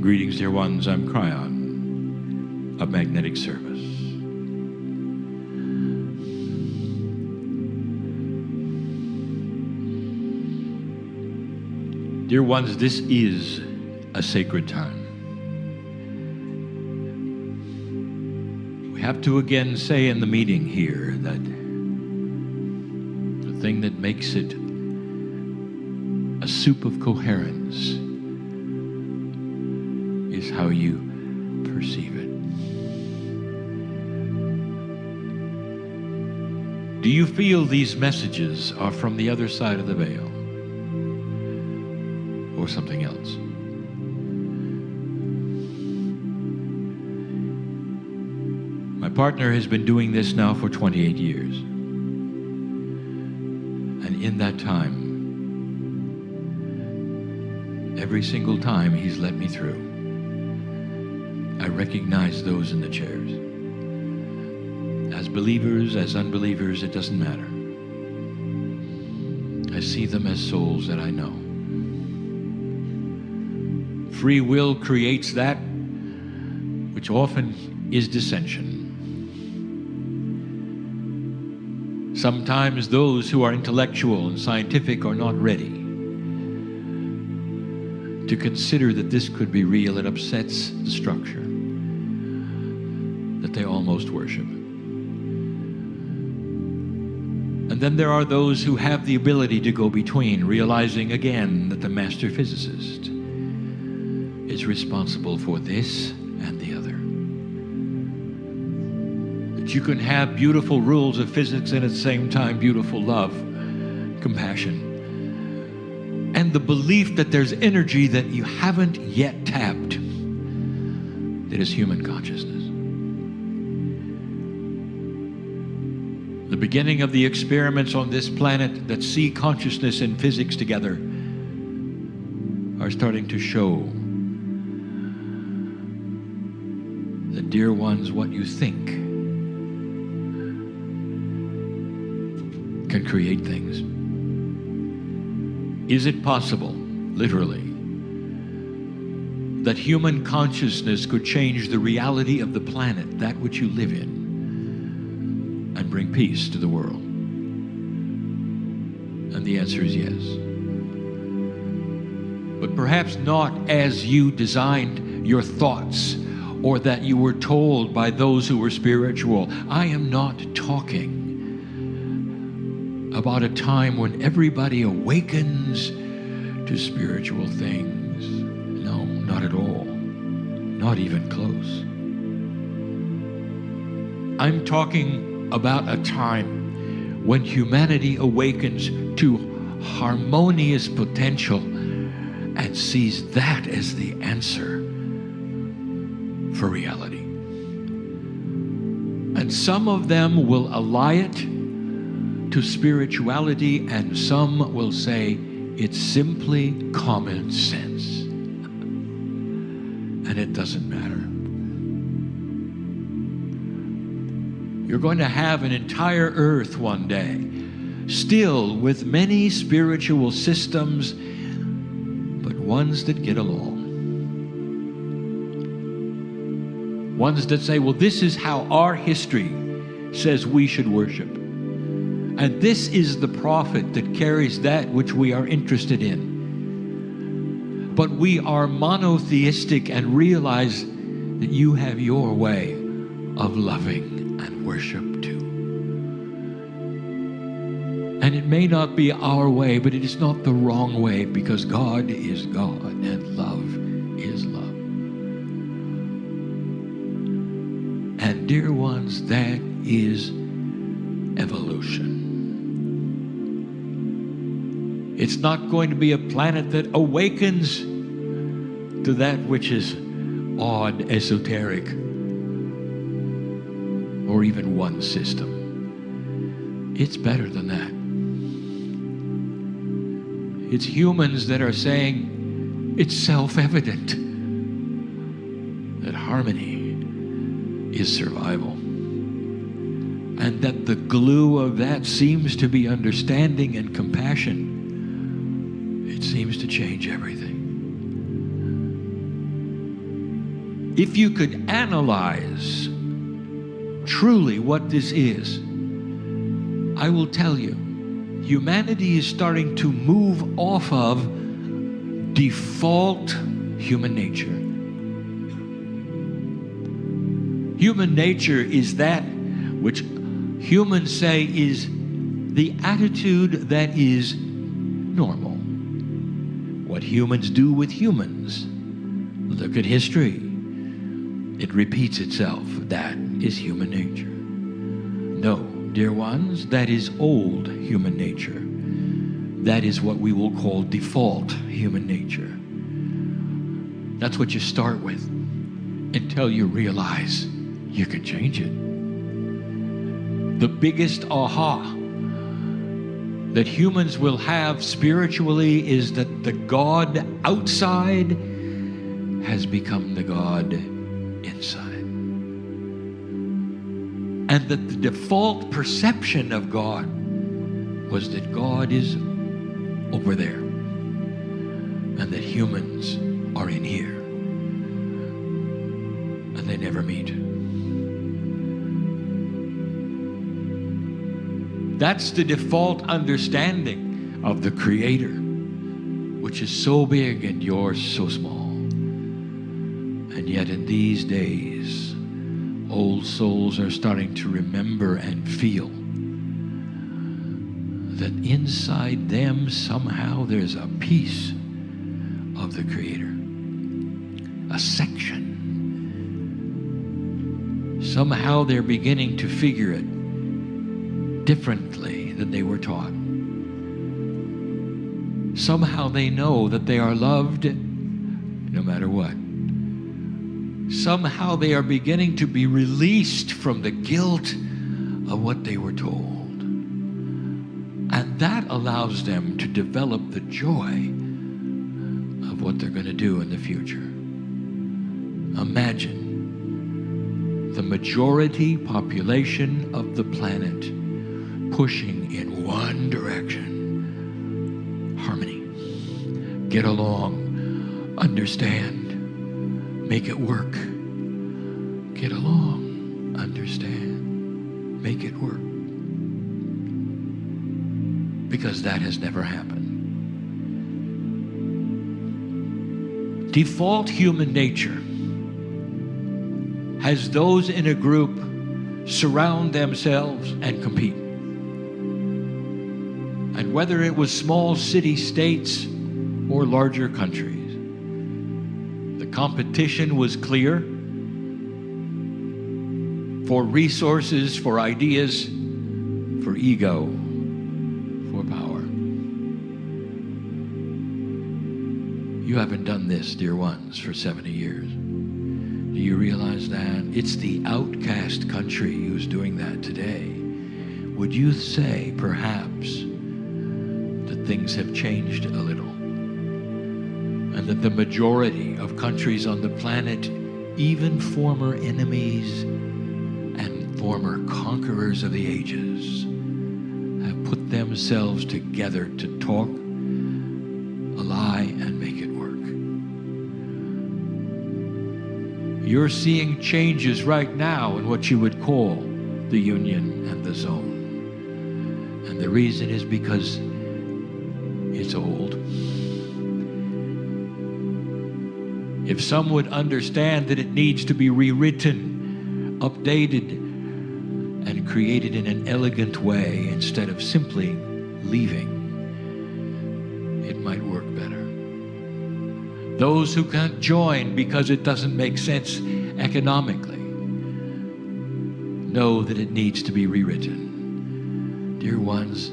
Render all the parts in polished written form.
Greetings, dear ones. I'm Kryon of Magnetic Service. Dear ones, this is a sacred time. We have to again say in the meeting here that the thing that makes it a soup of coherence is how you perceive it. Do you feel these messages are from the other side of the veil? Or something else? My partner has been doing this now for 28 years. And in that time, every single time he's let me through, I recognize those in the chairs. As believers, as unbelievers, it doesn't matter. I see them as souls that I know. Free will creates that which often is dissension. Sometimes those who are intellectual and scientific are not ready to consider that this could be real. It upsets the structure that they almost worship. And then there are those who have the ability to go between, realizing again that the master physicist is responsible for this and the other. That you can have beautiful rules of physics and at the same time beautiful love, compassion, and the belief that there's energy that you haven't yet tapped, that is human consciousness. The beginning of the experiments on this planet that see consciousness and physics together are starting to show that, dear ones, what you think can create things. Is it possible, literally, that human consciousness could change the reality of the planet, that which you live in, and bring peace to the world? And the answer is yes. But perhaps not as you designed your thoughts, or that you were told by those who were spiritual. I am not talking about a time when everybody awakens to spiritual things. No, not at all. Not even close. I'm talking about a time when humanity awakens to harmonious potential and sees that as the answer for reality. And some of them will ally it to spirituality, and some will say it's simply common sense. And it doesn't matter. You're going to have an entire earth one day, still with many spiritual systems, but ones that get along. Ones that say, well, this is how our history says we should worship. And this is the prophet that carries that which we are interested in. But we are monotheistic and realize that you have your way of loving and worship too. And it may not be our way, but it is not the wrong way, because God is God and love is love. And dear ones, that is evolution. It's not going to be a planet that awakens to that which is odd, esoteric, or even one system. It's better than that. It's humans that are saying it's self-evident that harmony is survival, and that the glue of that seems to be understanding and compassion. It seems to change everything. If you could analyze truly what this is, I will tell you, humanity is starting to move off of default human nature. Human nature is that which humans say is the attitude that is normal. What humans do with humans. Look at history. It repeats itself. That is human nature. No, dear ones, that is old human nature. That is what we will call default human nature. That's what you start with until you realize you can change it. The biggest aha that humans will have spiritually is that the God outside has become the God inside. And that the default perception of God was that God is over there and that humans are in here. And they never meet. That's the default understanding of the Creator, which is so big and yours so small. And yet in these days, old souls are starting to remember and feel that inside them somehow there's a piece of the Creator, a section. Somehow they're beginning to figure it differently than they were taught. Somehow they know that they are loved no matter what. Somehow they are beginning to be released from the guilt of what they were told. And that allows them to develop the joy of what they're going to do in the future. Imagine the majority population of the planet pushing in one direction. Harmony. Get along. Understand. Make it work. Get along. Understand. Make it work. Because that has never happened. Default human nature has those in a group surround themselves and compete. And whether it was small city-states or larger countries, the competition was clear for resources, for ideas, for ego, for power. You haven't done this, dear ones, for 70 years. Do you realize that? It's the outcast country who's doing that today. Would you say, perhaps, that things have changed a little? And that the majority of countries on the planet, even former enemies and former conquerors of the ages, have put themselves together to talk a lie and make it work. You're seeing changes right now in what you would call the union and the zone. And the reason is because it's old. If some would understand that it needs to be rewritten, updated, and created in an elegant way instead of simply leaving, it might work better. Those who can't join because it doesn't make sense economically know that it needs to be rewritten. Dear ones,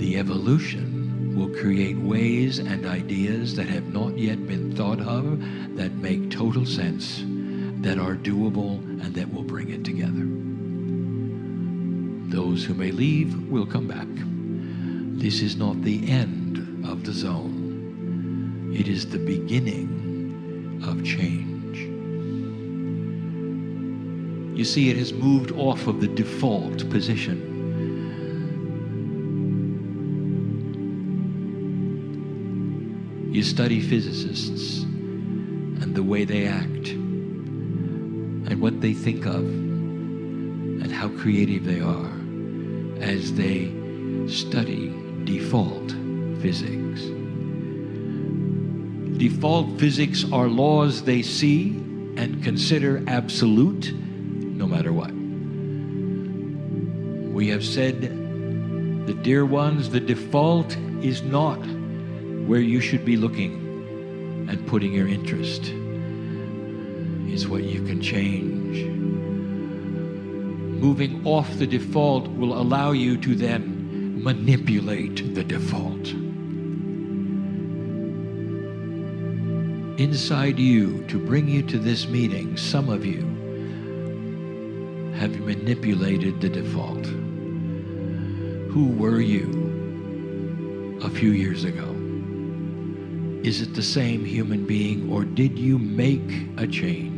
the evolution will create ways and ideas that have not yet been thought of, that make total sense, that are doable, and that will bring it together. Those who may leave will come back. This is not the end of the zone. It is the beginning of change. You see, it has moved off of the default position. You study physicists and the way they act. and what they think of and how creative they are as they study default physics. Default physics are laws they see and consider absolute no matter what. We have said, the dear ones, the default is not where you should be looking and putting your interest. It's what you can change. Moving off the default will allow you to then manipulate the default. Inside you, to bring you to this meeting, some of you have manipulated the default. Who were you a few years ago? Is it the same human being, or did you make a change?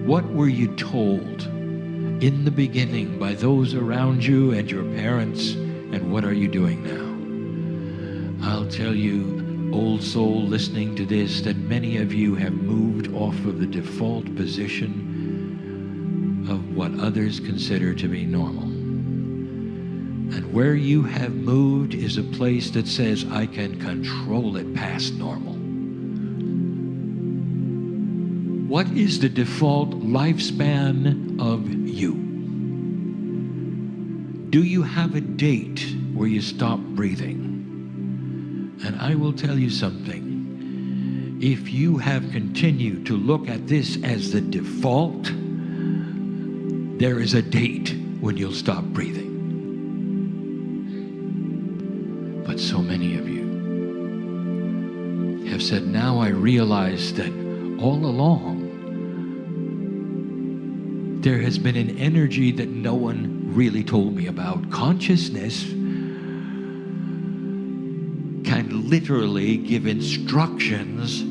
What were you told in the beginning by those around you and your parents, and what are you doing now? I'll tell you, old soul listening to this, that many of you have moved off of the default position of what others consider to be normal. And where you have moved is a place that says, I can control it past normal. What is the default lifespan of you? Do you have a date where you stop breathing? And I will tell you something. If you have continued to look at this as the default, there is a date when you'll stop breathing. But so many of you have said, now I realize that all along there has been an energy that no one really told me about. Consciousness can literally give instructions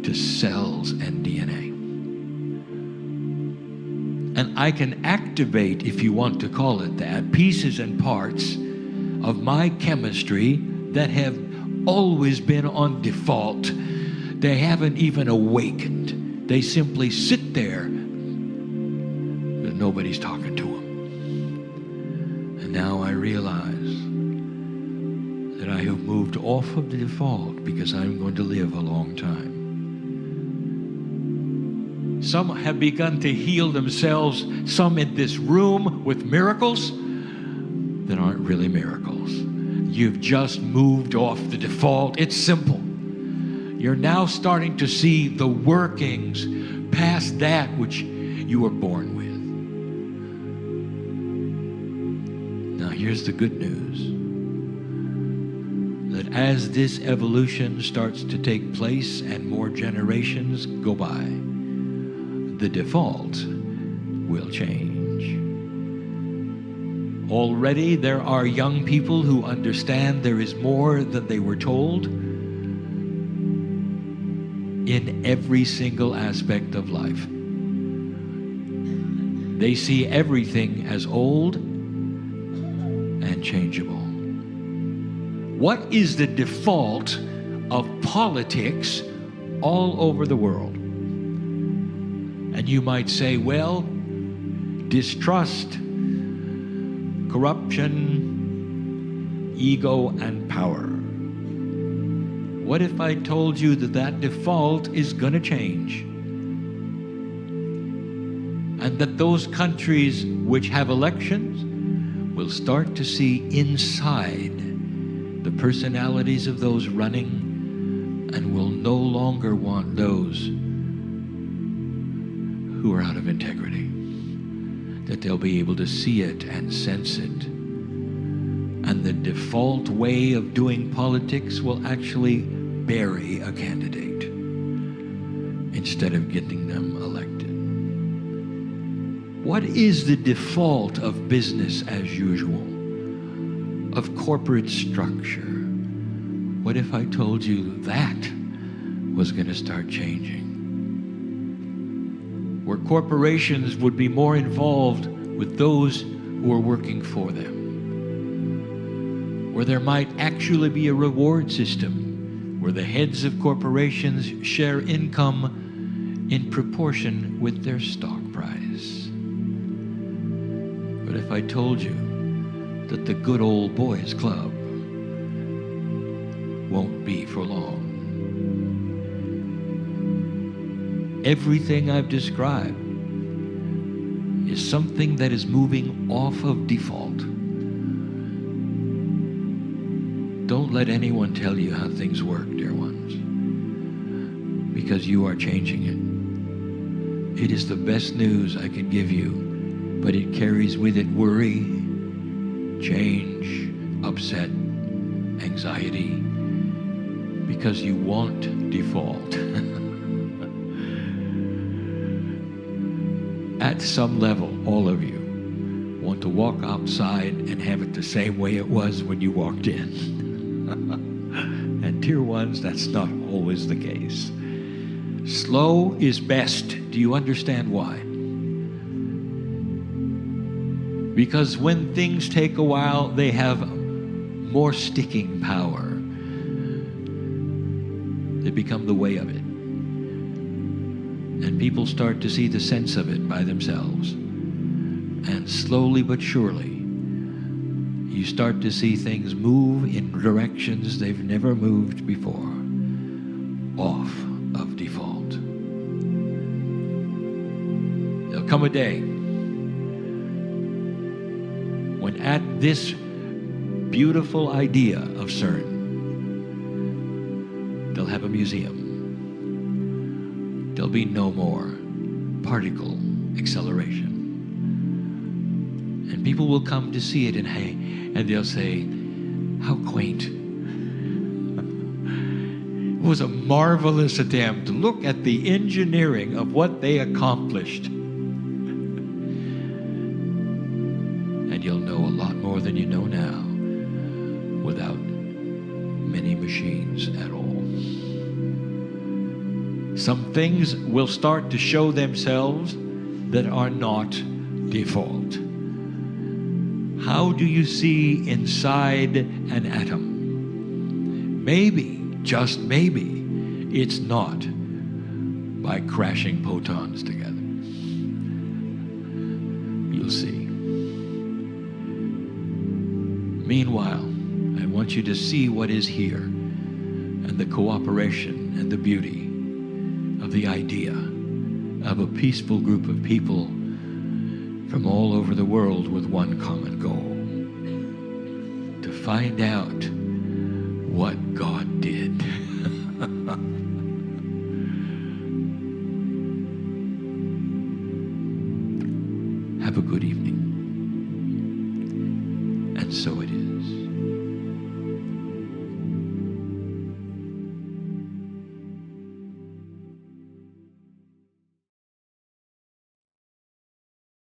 to cells and DNA. And I can activate, if you want to call it that, pieces and parts of my chemistry that have always been on default. They haven't even awakened. They simply sit there, but nobody's talking to them. And now I realize that I have moved off of the default because I'm going to live a long time. Some have begun to heal themselves, some in this room, with miracles that aren't really miracles. You've just moved off the default. It's simple. You're now starting to see the workings past that which you were born with. Now here's the good news. That as this evolution starts to take place and more generations go by, the default will change. Already there are young people who understand there is more than they were told in every single aspect of life. They see everything as old and changeable. What is the default of politics all over the world? And you might say, well, distrust, corruption, ego, and power. What if I told you that that default is going to change? And that those countries which have elections will start to see inside the personalities of those running and will no longer want those who are out of integrity. That they'll be able to see it and sense it. And the default way of doing politics will actually bury a candidate instead of getting them elected. What is the default of business as usual, of corporate structure? What if I told you that was going to start changing? Where corporations would be more involved with those who are working for them. Where there might actually be a reward system, where the heads of corporations share income in proportion with their stock price. But if I told you that the good old boys club won't be for long, everything I've described is something that is moving off of default. Don't let anyone tell you how things work, dear ones, because you are changing it. It is the best news I can give you, but it carries with it worry, change, upset, anxiety, because you want default. At some level, all of you want to walk outside and have it the same way it was when you walked in. And dear ones, that's not always the case. Slow is best. Do you understand why? Because when things take a while, they have more sticking power. They become the way of it. And people start to see the sense of it by themselves. And slowly but surely, you start to see things move in directions they've never moved before, off of default. There'll come a day when at this beautiful idea of CERN, they'll have a museum. There'll be no more particle acceleration. And people will come to see it, and they'll say, how quaint. It was a marvelous attempt. Look at the engineering of what they accomplished. And you'll know a lot more than you know now without many machines at all. Some things will start to show themselves that are not default. How do you see inside an atom? Maybe, just maybe, it's not by crashing photons together. You'll see. Meanwhile, I want you to see what is here and the cooperation and the beauty of the idea of a peaceful group of people from all over the world with one common goal: to find out what God did. Have a good evening.